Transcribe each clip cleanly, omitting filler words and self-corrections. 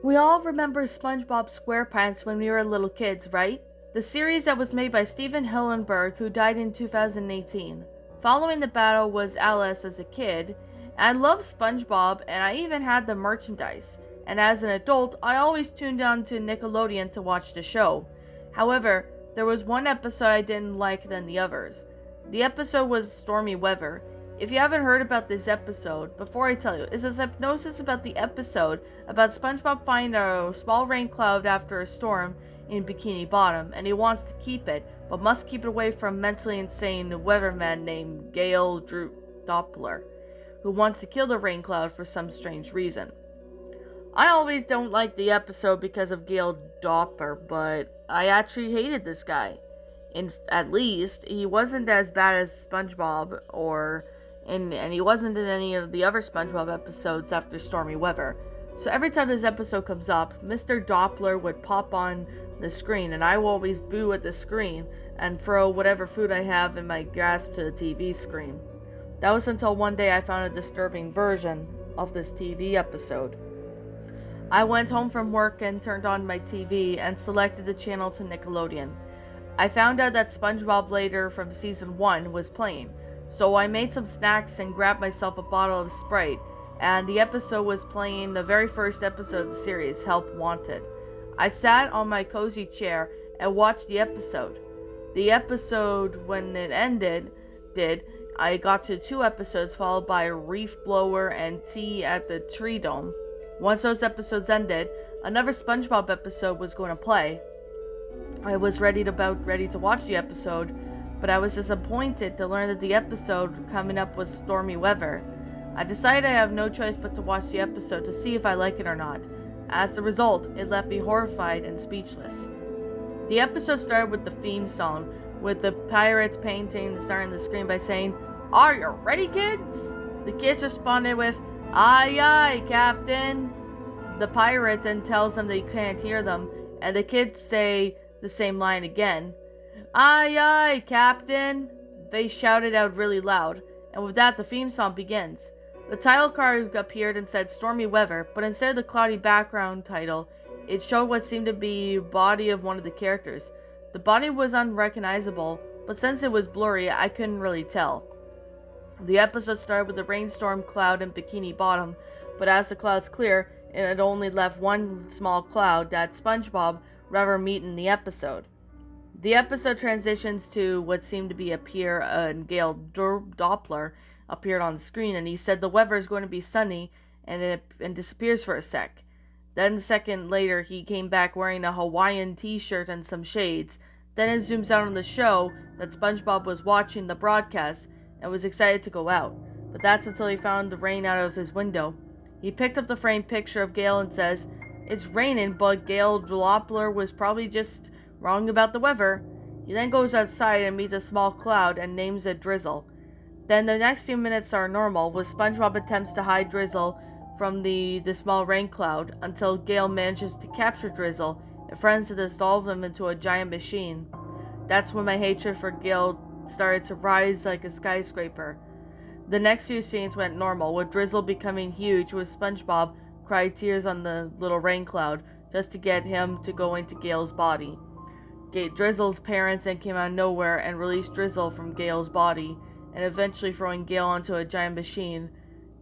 We all remember SpongeBob SquarePants when we were little kids, right? The series that was made by Steven Hillenburg, who died in 2018. Following the battle was Alice as a kid. I loved SpongeBob, and I even had the merchandise. And as an adult, I always tuned on to Nickelodeon to watch the show. However, there was one episode I didn't like than the others. The episode was Stormy Weather. If you haven't heard about this episode, before I tell you, it's a synopsis about the episode about SpongeBob finding a small rain cloud after a storm in Bikini Bottom, and he wants to keep it, but must keep it away from mentally insane weatherman named Gail Doppler, who wants to kill the rain cloud for some strange reason. I always don't like the episode because of Gail Doppler, but I actually hated this guy. At least, he wasn't as bad as SpongeBob and he wasn't in any of the other SpongeBob episodes after Stormy Weather. So every time this episode comes up, Mr. Doppler would pop on the screen, and I will always boo at the screen and throw whatever food I have in my grasp to the TV screen. That was until one day I found a disturbing version of this TV episode. I went home from work and turned on my TV and selected the channel to Nickelodeon. I found out that SpongeBob later from season 1 was playing. So I made some snacks and grabbed myself a bottle of Sprite, and the episode was playing the very first episode of the series, Help Wanted. I sat on my cozy chair and watched the episode. The episode, when it ended, I got to 2 episodes followed by a reef blower and tea at the tree dome. Once those episodes ended, another SpongeBob episode was going to play. I was ready to watch the episode, but I was disappointed to learn that the episode coming up was Stormy Weather. I decided I have no choice but to watch the episode to see if I like it or not. As a result, it left me horrified and speechless. The episode started with the theme song, with the pirates painting starting the screen by saying, "Are you ready, kids?" The kids responded with, "Aye, aye, Captain." The pirate then tells them they can't hear them, and the kids say the same line again. "Aye, aye, Captain." They shouted out really loud, and with that the theme song begins. The title card appeared and said Stormy Weather, but instead of the cloudy background title, it showed what seemed to be the body of one of the characters. The body was unrecognizable, but since it was blurry, I couldn't really tell. The episode started with a rainstorm cloud in Bikini Bottom, but as the clouds clear, it had only left one small cloud that SpongeBob rather meet in the episode. The episode transitions to what seemed to be and Gail Doppler appeared on the screen, and he said the weather is going to be sunny, and disappears for a sec. Then a second later, he came back wearing a Hawaiian t-shirt and some shades. Then it zooms out on the show that SpongeBob was watching the broadcast and was excited to go out. But that's until he found the rain out of his window. He picked up the framed picture of Gail and says, "It's raining, but Gail Doppler was probably just wrong about the weather." He then goes outside and meets a small cloud and names it Drizzle. Then the next few minutes are normal, with SpongeBob attempts to hide Drizzle from the small rain cloud until Gail manages to capture Drizzle and threatens to dissolve him into a giant machine. That's when my hatred for Gail started to rise like a skyscraper. The next few scenes went normal, with Drizzle becoming huge, with SpongeBob cried tears on the little rain cloud just to get him to go into Gail's body. Drizzle's parents then came out of nowhere and released Drizzle from Gail's body, and eventually throwing Gail onto a giant machine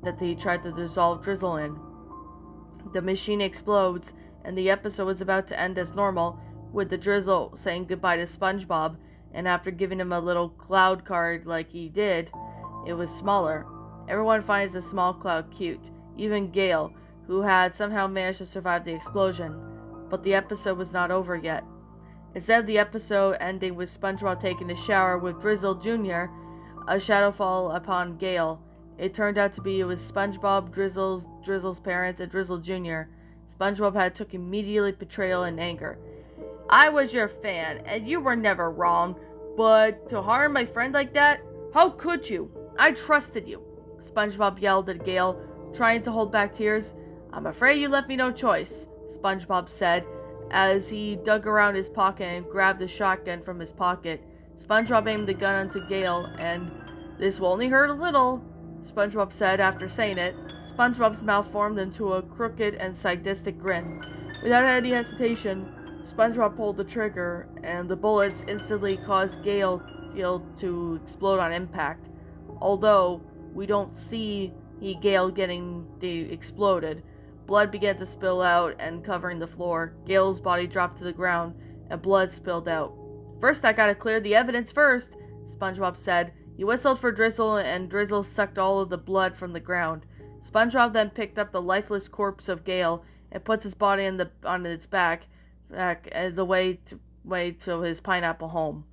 that he tried to dissolve Drizzle in. The machine explodes, and the episode was about to end as normal, with the Drizzle saying goodbye to SpongeBob, and after giving him a little cloud card like he did, it was smaller. Everyone finds the small cloud cute, even Gail, who had somehow managed to survive the explosion. But the episode was not over yet. Instead of the episode ending with SpongeBob taking a shower with Drizzle Jr., a shadow fell upon Gail. It turned out to be it was SpongeBob, Drizzle's parents, and Drizzle Jr. SpongeBob took immediate betrayal and anger. "I was your fan, and you were never wrong, but to harm my friend like that? How could you? I trusted you," SpongeBob yelled at Gail, trying to hold back tears. "I'm afraid you left me no choice," SpongeBob said, as he dug around his pocket and grabbed a shotgun from his pocket. SpongeBob aimed the gun onto Gail, and "This will only hurt a little," SpongeBob said after saying it. SpongeBob's mouth formed into a crooked and sadistic grin. Without any hesitation, SpongeBob pulled the trigger, and the bullets instantly caused Gale to explode on impact. Although we don't see Gale getting exploded, blood began to spill out and covering the floor. Gale's body dropped to the ground, and blood spilled out. "First, I gotta clear the evidence first," SpongeBob said. He whistled for Drizzle, and Drizzle sucked all of the blood from the ground. SpongeBob then picked up the lifeless corpse of Gale and puts his body on its back the way to his pineapple home.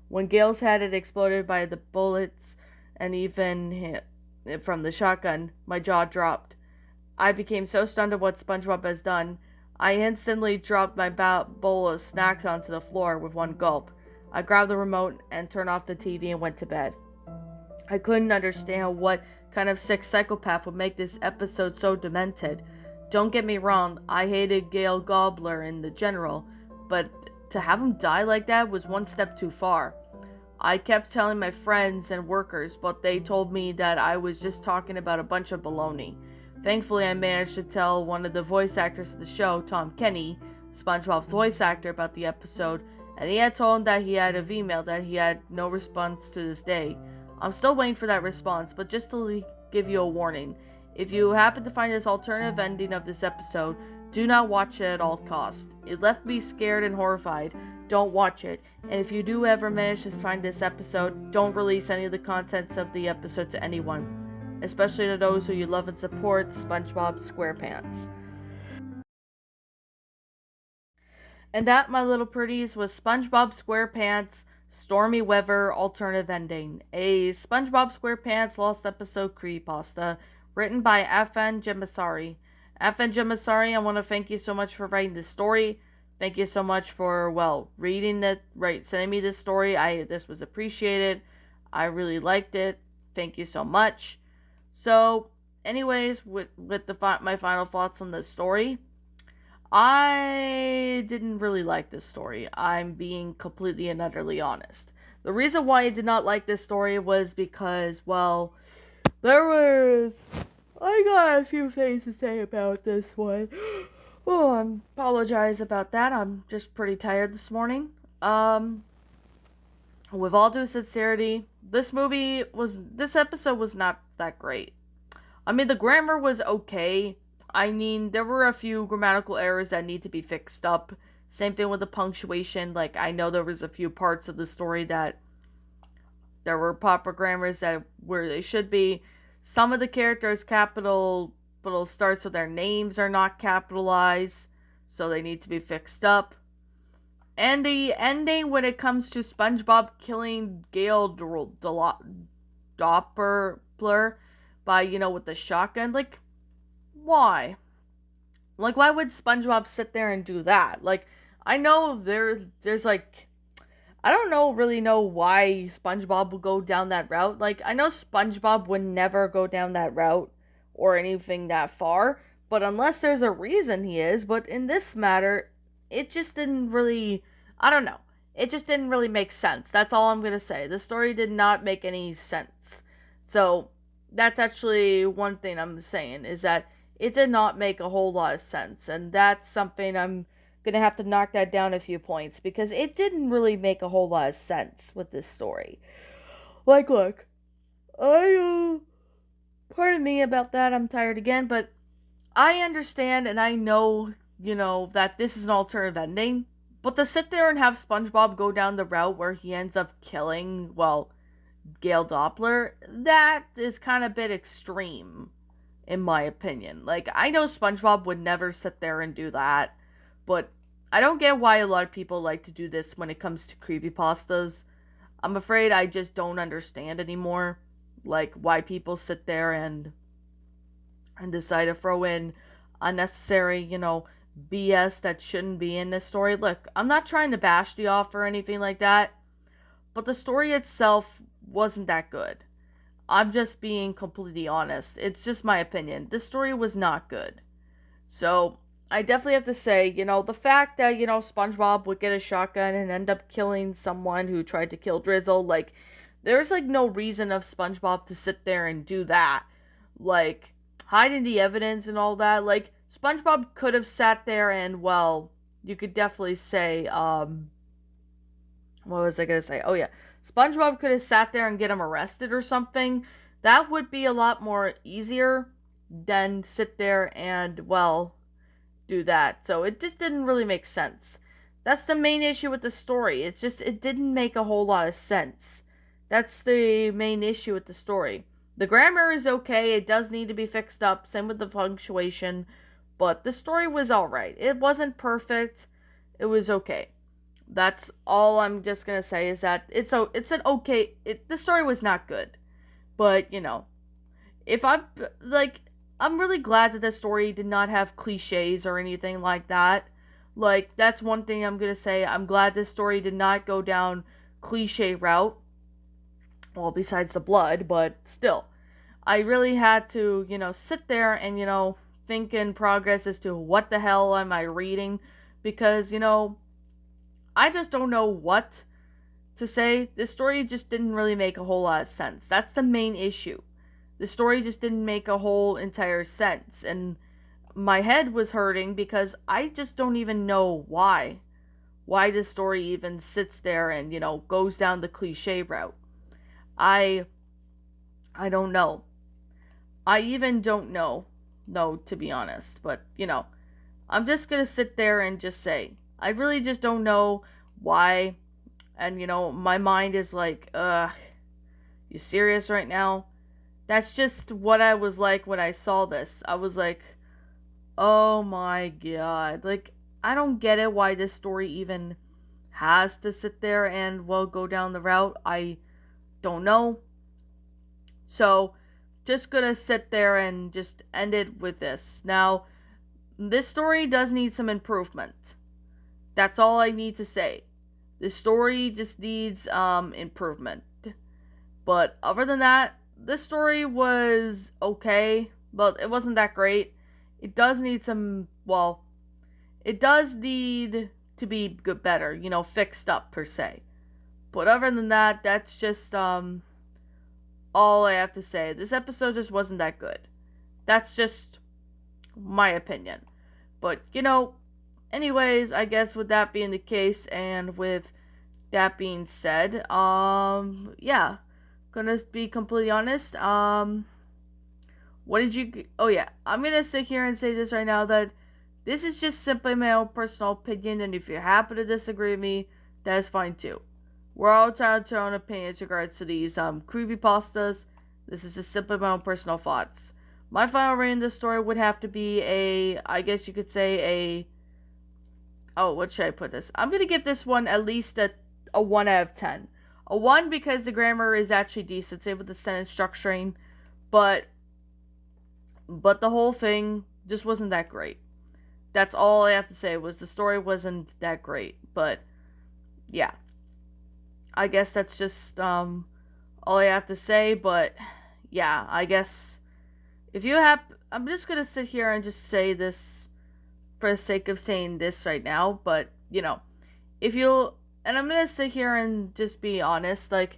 When Gale's head had exploded by the bullets and even from the shotgun, my jaw dropped. I became so stunned at what SpongeBob has done, I instantly dropped my bowl of snacks onto the floor with one gulp. I grabbed the remote and turned off the TV and went to bed. I couldn't understand what kind of sick psychopath would make this episode so demented. Don't get me wrong, I hated Gale Gobbler in the general, but to have him die like that was one step too far. I kept telling my friends and workers, but they told me that I was just talking about a bunch of baloney. Thankfully, I managed to tell one of the voice actors of the show, Tom Kenny, SpongeBob's voice actor, about the episode, and he had told him that he had an email that he had no response to this day. I'm still waiting for that response, but just to give you a warning, if you happen to find this alternative ending of this episode, do not watch it at all costs. It left me scared and horrified. Don't watch it. And if you do ever manage to find this episode, don't release any of the contents of the episode to anyone, especially to those who you love and support, SpongeBob SquarePants. And that, my little pretties, was SpongeBob SquarePants Stormy Weather alternative ending, a SpongeBob SquarePants lost episode creepypasta, written by Affan Jamsari. Affan Jamsari, I want to thank you so much for writing this story. Thank you so much for, reading it, sending me this story. This was appreciated. I really liked it. Thank you so much. So, anyways, with my final thoughts on the story, I didn't really like this story. I'm being completely and utterly honest. The reason why I did not like this story was because, I got a few things to say about this one. Oh, I apologize about that. I'm just pretty tired this morning. With all due sincerity, this episode was not that great. I mean, the grammar was okay. I mean, there were a few grammatical errors that need to be fixed up. Same thing with the punctuation. I know there was a few parts of the story that there were proper grammars that where they should be. Some of the characters' capital starts of their names are not capitalized, so they need to be fixed up. And the ending when it comes to SpongeBob killing Gale Doppler by, with the shotgun, why? Why would SpongeBob sit there and do that? I know there's I don't really know why SpongeBob would go down that route. I know SpongeBob would never go down that route or anything that far, but unless there's a reason he is. But in this matter, it just didn't really, I don't know. It just didn't really make sense. That's all I'm going to say. The story did not make any sense. So that's actually one thing I'm saying, is that it did not make a whole lot of sense. And that's something I'm going to have to knock that down a few points, because it didn't really make a whole lot of sense with this story. Look, pardon me about that, I'm tired again, but I understand and I know, that this is an alternative ending, but to sit there and have SpongeBob go down the route where he ends up killing, Gale Doppler, that is kind of a bit extreme, in my opinion. I know SpongeBob would never sit there and do that, but I don't get why a lot of people like to do this when it comes to creepypastas. I'm afraid I just don't understand anymore, why people sit there and decide to throw in unnecessary, BS that shouldn't be in this story. Look, I'm not trying to bash the author or anything like that, but the story itself wasn't that good. I'm just being completely honest. It's just my opinion. This story was not good. So, I definitely have to say, the fact that, SpongeBob would get a shotgun and end up killing someone who tried to kill Drizzle, there's, no reason of SpongeBob to sit there and do that. hiding the evidence and all that. Like, SpongeBob could have sat there and, well, you could definitely say, what was I gonna say? Oh, yeah. SpongeBob could have sat there and get him arrested or something. That would be a lot more easier than sit there and, well, do that. So it just didn't really make sense. That's the main issue with the story. It's just, it didn't make a whole lot of sense. That's the main issue with the story. The grammar is okay. It does need to be fixed up. Same with the punctuation. But the story was alright. It wasn't perfect. It was okay. That's all I'm just gonna say is that it's an okay. The story was not good. But, if I'm really glad that the story did not have cliches or anything like that. Like, that's one thing I'm gonna say. I'm glad this story did not go down cliche route. Well, besides the blood, but still. I really had to, sit there and, think in progress as to what the hell am I reading. Because, I just don't know what to say. This story just didn't really make a whole lot of sense. That's the main issue. The story just didn't make a whole entire sense. And my head was hurting because I just don't even know why. Why this story even sits there and, goes down the cliche route. I don't know. I even don't know. No, to be honest. But, I'm just going to sit there and just say, I really just don't know why. And, my mind is like, you serious right now? That's just what I was like when I saw this. I was like, oh my god. Like, I don't get it why this story even has to sit there and, well, go down the route. I don't know. So, just gonna sit there and just end it with this. Now, this story does need some improvement. That's all I need to say. This story just needs improvement. But other than that, this story was okay, but it wasn't that great. It does need some, well, it does need to be good, better, fixed up per se. But other than that, that's just all I have to say. This episode just wasn't that good. That's just my opinion. But, anyways, I guess with that being the case and with that being said, yeah, gonna be completely honest, what did you, oh yeah, I'm gonna sit here and say this right now, that this is just simply my own personal opinion, and if you happen to disagree with me, that's fine too. We're all entitled to our own opinions in regards to these creepypastas. This is just simply my own personal thoughts. My final rating of this story would have to be I guess you could say what should I put this? I'm going to give this one at least a 1 out of 10. A 1 because the grammar is actually decent, same with the sentence structuring, but the whole thing just wasn't that great. That's all I have to say, was the story wasn't that great, but yeah. I guess that's just all I have to say, but yeah, I guess if you have, I'm just gonna sit here and just say this for the sake of saying this right now, but if you, and I'm gonna sit here and just be honest, like,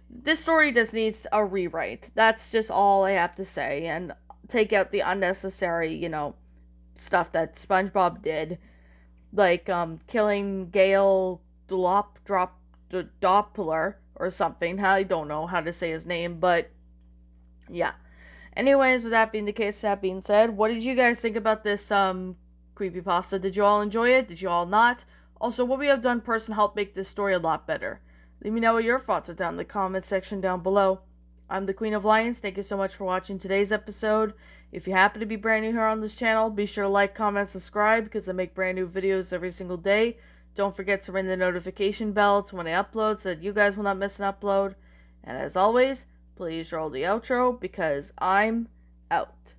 this story just needs a rewrite. That's just all I have to say, and take out the unnecessary, stuff that SpongeBob did, like killing Gale Doppler or something. I don't know how to say his name, but yeah. Anyways, with that being the case, that being said, what did you guys think about this creepypasta? Did you all enjoy it? Did you all not? Also, what we have done personally helped make this story a lot better. Let me know what your thoughts are down in the comment section down below. I'm the Queen of Lions. Thank you so much for watching today's episode. If you happen to be brand new here on this channel, be sure to like, comment, subscribe, because I make brand new videos every single day. Don't forget to ring the notification bell to when I upload so that you guys will not miss an upload. And as always, please roll the outro because I'm out.